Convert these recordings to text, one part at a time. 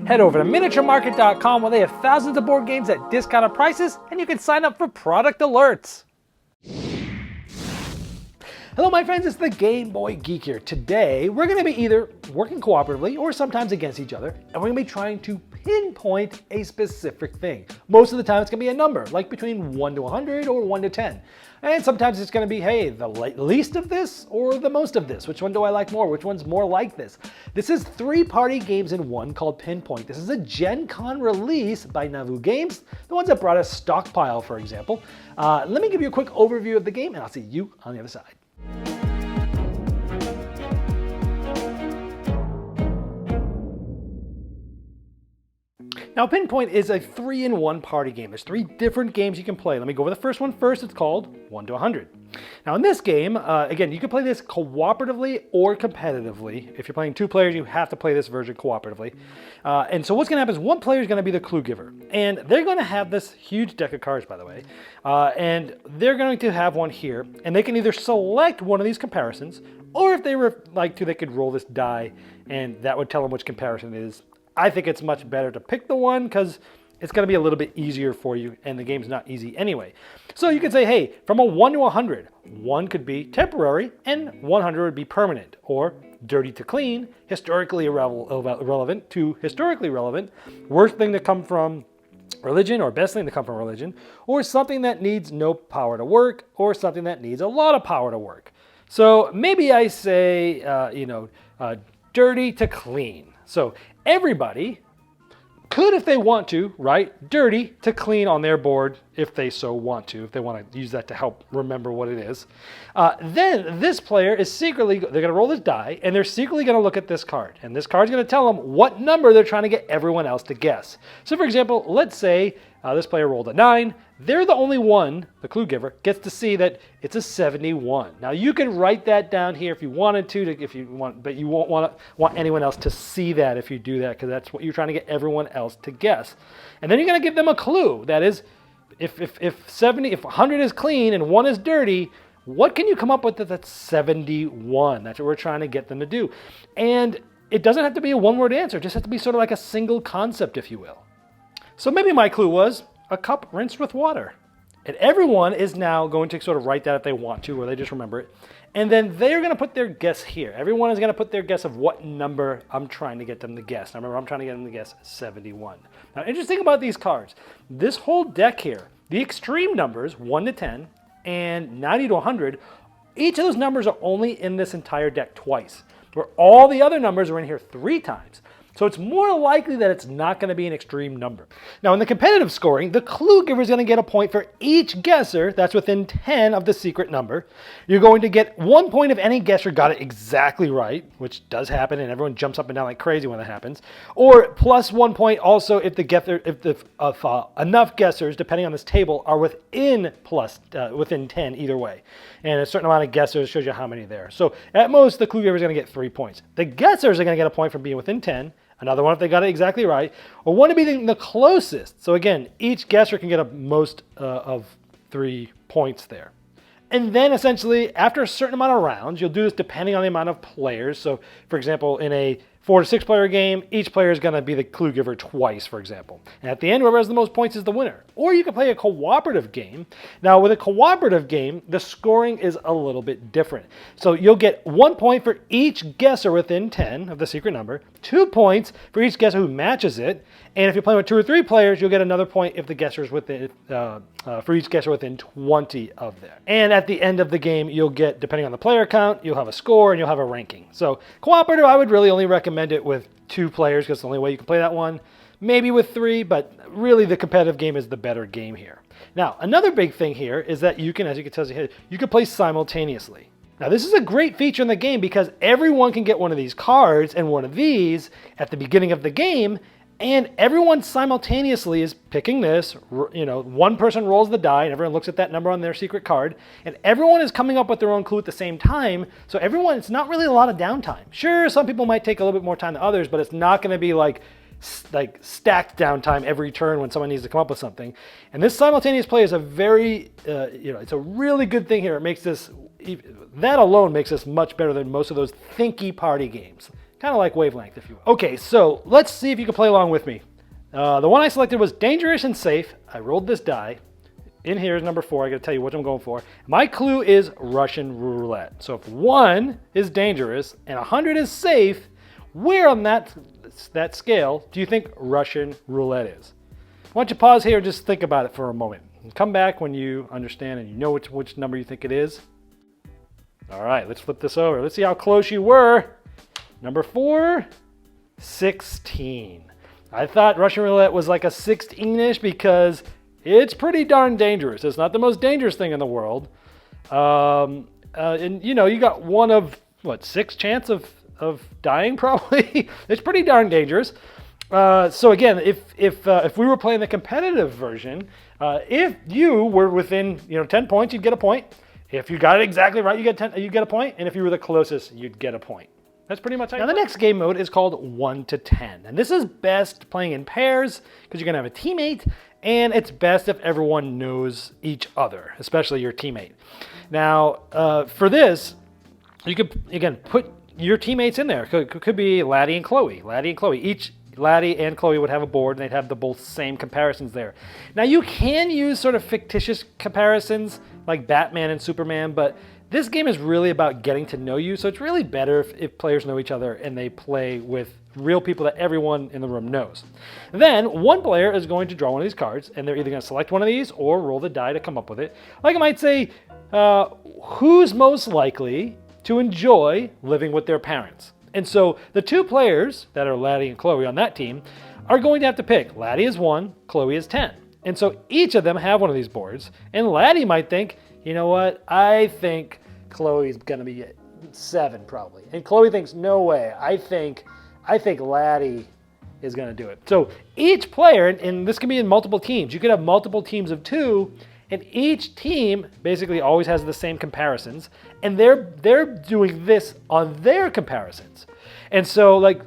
Head over to miniaturemarket.com where they have thousands of board games at discounted prices, and you can sign up for product alerts. Hello my friends, it's the Game Boy Geek here. Today we're going to be either working cooperatively or sometimes against each other, and we're going to be trying to pinpoint a specific thing. Most of the time it's going to be a number, like between 1 to 100 or 1 to 10. And sometimes it's going to be, hey, the least of this or the most of this. Which one do I like more? Which one's more like this? This is 3 party games in one called Pinpoint. This is a Gen Con release by Nauvoo Games, the ones that brought us Stockpile, for example. Let me give you a quick overview of the game, and I'll see you on the other side. Now, Pinpoint is a 3-in-1 party game. There's 3 different games you can play. Let me go over the first one first. It's called 1 to 100. Now, in this game, again, you can play this cooperatively or competitively. If you're playing 2 players, you have to play this version cooperatively. And so what's going to happen is one player is going to be the clue giver. And they're going to have this huge deck of cards, by the way. And they're going to have one here. And they can either select one of these comparisons, or if they were like to, they could roll this die, and that would tell them which comparison it is. I think it's much better to pick the one because it's going to be a little bit easier for you, and the game's not easy anyway. So you could say, hey, from a 1 to 100, 1 could be temporary and 100 would be permanent, or dirty to clean, historically irrelevant to historically relevant, worst thing to come from religion or best thing to come from religion, or something that needs no power to work, or something that needs a lot of power to work. So maybe I say, dirty to clean. So everybody could, if they want to, write dirty to clean on their board if they so want to, if they want to use that to help remember what it is. Then this player is secretly, they're going to roll this die, and they're secretly going to look at this card. And this card's going to tell them what number they're trying to get everyone else to guess. So for example, let's say this player rolled a 9. They're the only one, the clue giver, gets to see that it's a 71. Now you can write that down here if you wanted to, if you want, but you won't want anyone else to see that if you do that, because that's what you're trying to get everyone else to guess. And then you're going to give them a clue. That is, if 100 is clean and 1 is dirty, what can you come up with that's 71? That's what we're trying to get them to do. And it doesn't have to be a one-word answer. It just has to be sort of like a single concept, if you will. So maybe my clue was a cup rinsed with water. And everyone is now going to sort of write that if they want to, or they just remember it. And then they're going to put their guess here. Everyone is going to put their guess of what number I'm trying to get them to guess. Now remember, I'm trying to get them to guess 71. Now, interesting about these cards, this whole deck here, the extreme numbers, 1 to 10 and 90 to 100, each of those numbers are only in this entire deck twice, where all the other numbers are in here 3 times. So it's more likely that it's not going to be an extreme number. Now in the competitive scoring, the clue giver is going to get a point for each guesser that's within 10 of the secret number. You're going to get 1 point if any guesser got it exactly right, which does happen, and everyone jumps up and down like crazy when that happens. Or plus 1 point also if enough guessers, depending on this table, are within 10 either way. And a certain amount of guessers shows you how many there. So at most, the clue giver is going to get 3 points. The guessers are going to get a point for being within 10. Another one if they got it exactly right, or one to be the closest. So again, each guesser can get a most of 3 points there. And then essentially, after a certain amount of rounds, you'll do this depending on the amount of players. So for example, in a 4 to 6 player game, each player is going to be the clue giver twice, for example. And at the end, whoever has the most points is the winner. Or you can play a cooperative game. Now, with a cooperative game, the scoring is a little bit different. So you'll get 1 point for each guesser within 10 of the secret number, 2 points for each guesser who matches it, and if you're playing with 2 or 3 players, you'll get another point if the guesser's within, for each guesser within 20 of there. And at the end of the game, you'll get, depending on the player count, you'll have a score and you'll have a ranking. So cooperative, I would really only recommend it with 2 players because it's the only way you can play that one. Maybe with 3, but really the competitive game is the better game here. Now, another big thing here is that you can, as you can tell here, you can play simultaneously. Now, this is a great feature in the game because everyone can get one of these cards and one of these at the beginning of the game, and everyone simultaneously is picking this. One person rolls the die and everyone looks at that number on their secret card, and everyone is coming up with their own clue at the same time. So everyone, it's not really a lot of downtime. Sure, some people might take a little bit more time than others, but it's not going to be like stacked downtime every turn when someone needs to come up with something. And this simultaneous play is a very, it's a really good thing here. It makes this, that alone makes this much better than most of those thinky party games. Kind of like wavelength, if you will. Okay, so let's see if you can play along with me. The one I selected was dangerous and safe. I rolled this die. In here is number 4. I got to tell you what I'm going for. My clue is Russian roulette. So if 1 is dangerous and 100 is safe, where on that scale do you think Russian roulette is? Why don't you pause here and just think about it for a moment. And come back when you understand and you know which number you think it is. All right, let's flip this over. Let's see how close you were. Number 4, 16. I thought Russian roulette was like a 16-ish because it's pretty darn dangerous. It's not the most dangerous thing in the world. And you know, you got 1 of, 6 chance of dying probably. It's pretty darn dangerous. So again, if we were playing the competitive version, if you were within 10 points, you'd get a point. If you got it exactly right, you get a point. And if you were the closest, you'd get a point. That's pretty much how you play. Now the next game mode is called 1 to 10. And this is best playing in pairs because you're going to have a teammate. And it's best if everyone knows each other, especially your teammate. Now, for this, you could, again, put your teammates in there. Could be Laddie and Chloe. Each Laddie and Chloe would have a board, and they'd have the both same comparisons there. Now, you can use sort of fictitious comparisons like Batman and Superman, but this game is really about getting to know you, so it's really better if players know each other and they play with real people that everyone in the room knows. Then, one player is going to draw one of these cards, and they're either going to select one of these or roll the die to come up with it. Like I might say, who's most likely to enjoy living with their parents? And so the 2 players that are Laddie and Chloe on that team are going to have to pick. Laddie is 1, Chloe is 10. And so each of them have one of these boards, and Laddie might think, you know what, I think Chloe's gonna be 7 probably. And Chloe thinks, no way, I think Laddie is gonna do it. So each player, and this can be in multiple teams, you could have multiple teams of 2, and each team basically always has the same comparisons, and they're doing this on their comparisons. And so, like,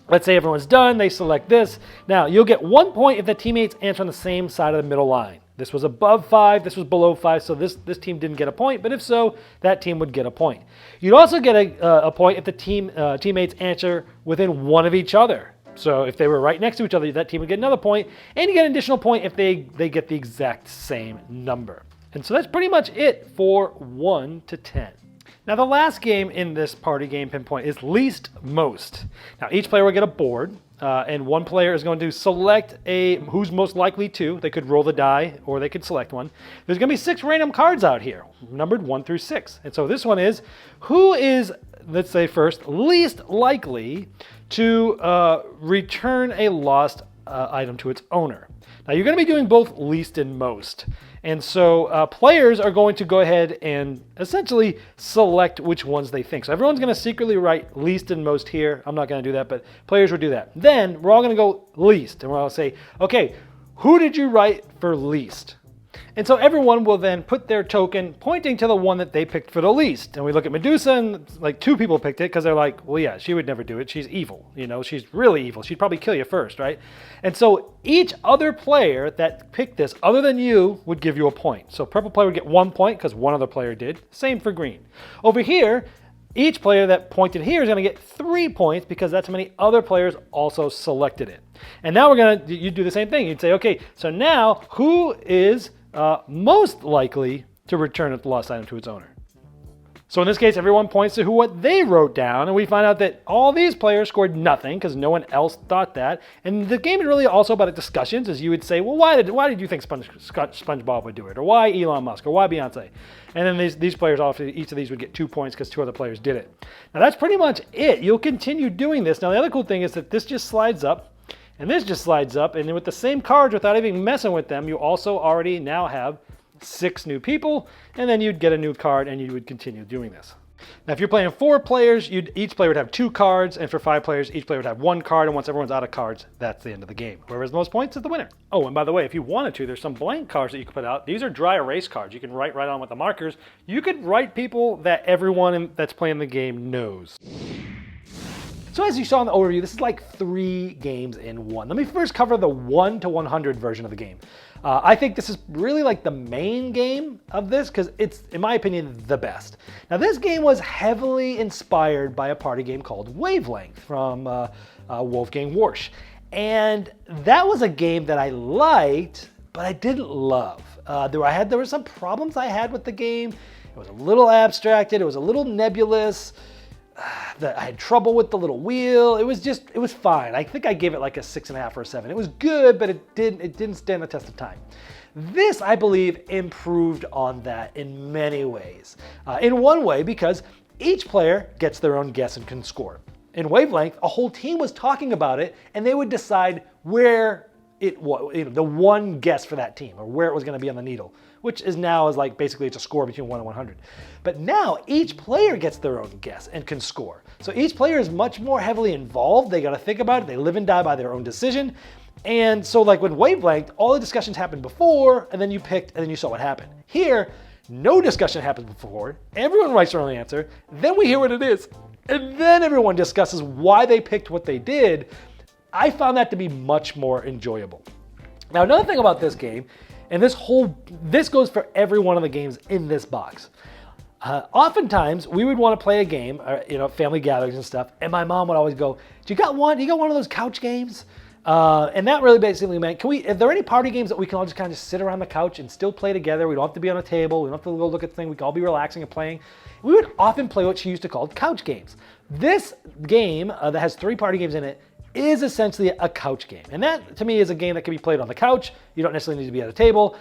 let's say everyone's done, they select this. Now, you'll get 1 point if the teammates answer on the same side of the middle line. This was above 5, this was below 5, so this team didn't get a point, but if so, that team would get a point. You'd also get a point if the teammates answer within 1 of each other. So if they were right next to each other, that team would get another point, and you get an additional point if they get the exact same number. And so that's pretty much it for 1 to 10. Now the last game in this party game Pinpoint is least most. Now each player will get a board, and one player is going to select who's most likely to. They could roll the die or they could select one. There's going to be 6 random cards out here, numbered 1 through 6. And so this one is, who is, let's say first, least likely to return a lost item to its owner. Now you're going to be doing both least and most. And so players are going to go ahead and essentially select which ones they think. So everyone's going to secretly write least and most here. I'm not going to do that, but players will do that. Then we're all going to go least. And we're all say, okay, who did you write for least? And so everyone will then put their token pointing to the one that they picked for the least. And we look at Medusa, and like 2 people picked it because they're like, well, yeah, she would never do it. She's evil. You know, she's really evil. She'd probably kill you first, right? And so each other player that picked this, other than you, would give you a point. So purple player would get 1 point because one other player did. Same for green. Over here, each player that pointed here is going to get 3 points because that's how many other players also selected it. And now you do the same thing. You'd say, okay, so now who is most likely to return the lost item to its owner? So in this case, everyone points to what they wrote down, and we find out that all these players scored nothing because no one else thought that. And the game is really also about discussions, as you would say, well, why did you think SpongeBob would do it, or why Elon Musk, or why Beyonce? And then these players, each of these would get 2 points because 2 other players did it. Now that's pretty much it. You'll continue doing this. Now the other cool thing is that this just slides up, and this just slides up, and then with the same cards, without even messing with them, you also already now have 6 new people, and then you'd get a new card, and you would continue doing this. Now, if you're playing 4 players, each player would have 2 cards, and for 5 players, each player would have 1 card, and once everyone's out of cards, that's the end of the game. Whoever has the most points is the winner. Oh, and by the way, if you wanted to, there's some blank cards that you can put out. These are dry erase cards. You can write right on with the markers. You could write people that everyone that's playing the game knows. So as you saw in the overview, this is like 3 games in one. Let me first cover the 1 to 100 version of the game. I think this is really like the main game of this because it's, in my opinion, the best. Now this game was heavily inspired by a party game called Wavelength from Wolfgang Warsch. And that was a game that I liked, but I didn't love. There were some problems I had with the game. It was a little abstracted, it was a little nebulous. I had trouble with the little wheel. It was fine. I think I gave it like a 6.5 or a 7. It was good, but it didn't stand the test of time. This, I believe, improved on that in many ways. In one way, because each player gets their own guess and can score. In Wavelength, a whole team was talking about it, and they would decide where it was, the one guess for that team, or where it was going to be on the needle, which is now like basically it's a score between 1 and 100. But now each player gets their own guess and can score. So each player is much more heavily involved. They got to think about it. They live and die by their own decision. And so like when Wavelength, all the discussions happened before, and then you picked, and then you saw what happened. Here, no discussion happens before. Everyone writes their own answer. Then we hear what it is. And then everyone discusses why they picked what they did. I found that to be much more enjoyable. Now, another thing about this game, and this goes for every one of the games in this box. Oftentimes, we would want to play a game, family gatherings and stuff, and my mom would always go, "You got one of those couch games?" And that really basically meant, are there any party games that we can all just kind of sit around the couch and still play together? We don't have to be on a table. We don't have to go look at the thing. We can all be relaxing and playing. We would often play what she used to call couch games. This game that has 3 party games in it is essentially a couch game. And that, to me, is a game that can be played on the couch. You don't necessarily need to be at a table.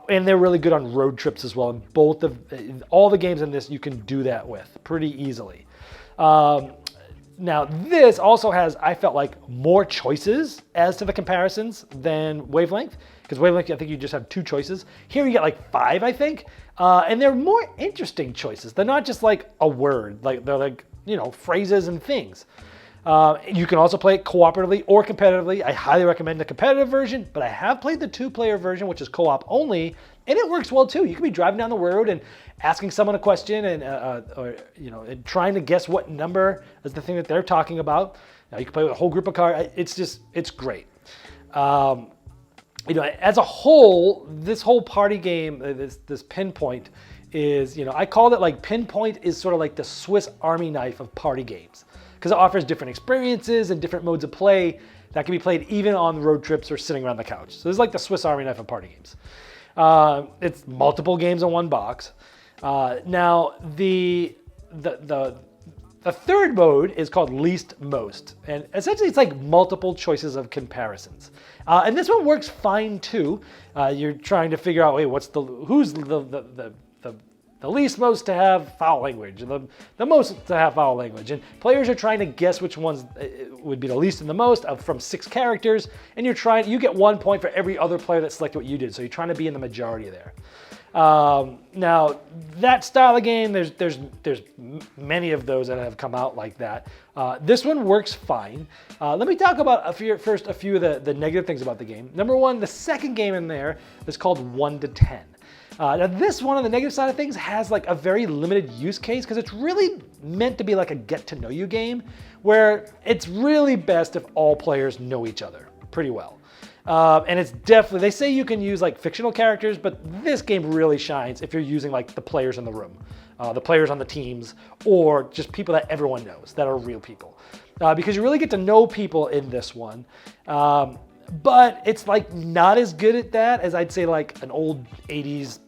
And they're really good on road trips as well. And all the games in this, you can do that with pretty easily. Now, this also has, I felt like, more choices as to the comparisons than Wavelength. Because Wavelength, I think you just have 2 choices. Here you get like 5, I think. And they're more interesting choices. They're not just like a word. They're like, phrases and things. You can also play it cooperatively or competitively. I highly recommend the competitive version, but I have played the 2-player version, which is co-op only, and it works well too. You can be driving down the road and asking someone a question and trying to guess what number is the thing that they're talking about. Now you can play with a whole group of cards. It's great. As a whole, this whole party game, this Pinpoint is, I called it like Pinpoint is sort of like the Swiss Army knife of party games. Because it offers different experiences and different modes of play that can be played even on road trips or sitting around the couch. So this is like the Swiss Army knife of party games. It's multiple games in one box. Now the third mode is called Least Most, and essentially it's like multiple choices of comparisons. And this one works fine too. You're trying to figure out, who's the least most to have foul language, the most to have foul language. And players are trying to guess which ones would be the least and the most from 6 characters. And you get 1 point for every other player that selected what you did. So you're trying to be in the majority there. Now that style of game, there's many of those that have come out like that. This one works fine. Let me talk about a few of the negative things about the game. Number 1, the second game in there is called 1 to 10. Now this one on the negative side of things has like a very limited use case because it's really meant to be like a get to know you game where it's really best if all players know each other pretty well. And it's definitely, they say you can use like fictional characters, but this game really shines if you're using like the players in the room, the players on the teams, or just people that everyone knows that are real people. Because you really get to know people in this one. But it's like not as good at that as I'd say like an old 80s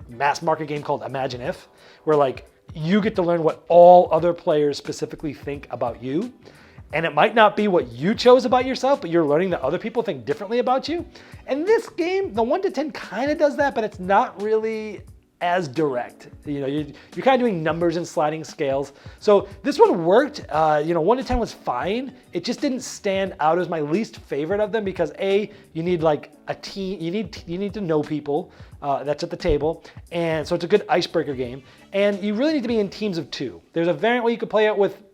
mass market game called Imagine If, where like you get to learn what all other players specifically think about you. And it might not be what you chose about yourself, but you're learning that other people think differently about you. And this game, the 1 to 10 kind of does that, but it's not really as direct. You're kind of doing numbers and sliding scales. So this one worked. 1 to 10 was fine. It just didn't stand out as my least favorite of them because you need like a team. You need to know people that's at the table, and so it's a good icebreaker game. And you really need to be in teams of 2. There's a variant where you could play it with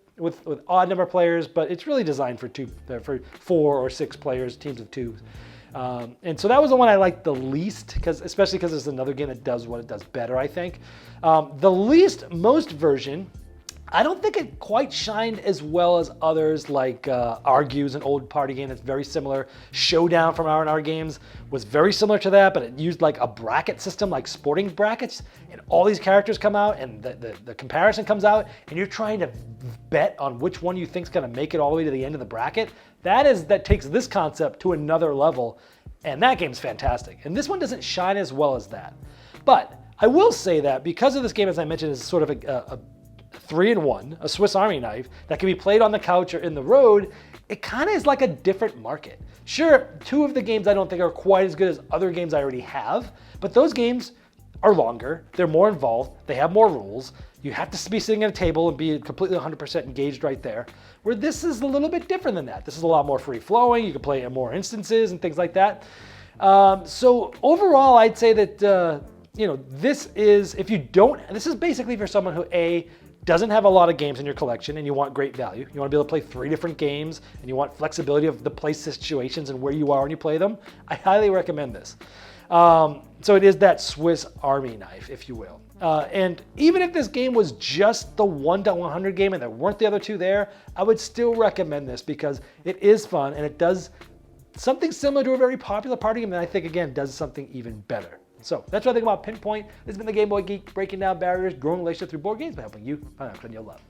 odd number of players, but it's really designed for 4 or 6 players, teams of 2. And so that was the one I liked the least, especially because there's another game that does what it does better, I think. The least most version I don't think it quite shined as well as others like Argue's, an old party game that's very similar. Showdown from R&R Games was very similar to that, but it used like a bracket system like sporting brackets, and all these characters come out and the comparison comes out, and you're trying to bet on which one you think's gonna make it all the way to the end of the bracket. That takes this concept to another level, and that game's fantastic. And this one doesn't shine as well as that. But I will say that because of this game, as I mentioned, is sort of a 3-in-1, a Swiss Army knife that can be played on the couch or in the road, it kind of is like a different market. Sure, 2 of the games I don't think are quite as good as other games I already have, but those games are longer, they're more involved, they have more rules, you have to be sitting at a table and be completely 100% engaged right there, where this is a little bit different than that. This is a lot more free-flowing, you can play in more instances and things like that. So overall, I'd say that this is basically for someone who doesn't have a lot of games in your collection and you want great value. You want to be able to play 3 different games and you want flexibility of the play situations and where you are when you play them. I highly recommend this. So it is that Swiss Army knife, if you will. And even if this game was just the 1-100 game and there weren't the other 2 there, I would still recommend this because it is fun and it does something similar to a very popular party game that I think, again, does something even better. So that's what I think about Pinpoint. This has been the Game Boy Geek, breaking down barriers, growing relationships through board games, by helping you find out what you'll love.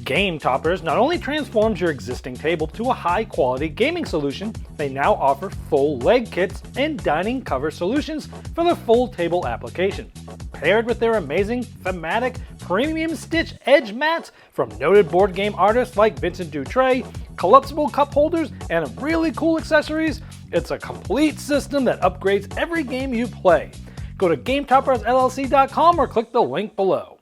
Game Toppers not only transforms your existing table to a high-quality gaming solution, they now offer full leg kits and dining cover solutions for the full table application. Paired with their amazing, thematic, premium stitch edge mats from noted board game artists like Vincent Dutray, collapsible cup holders, and really cool accessories, it's a complete system that upgrades every game you play. Go to GameToppersLLC.com or click the link below.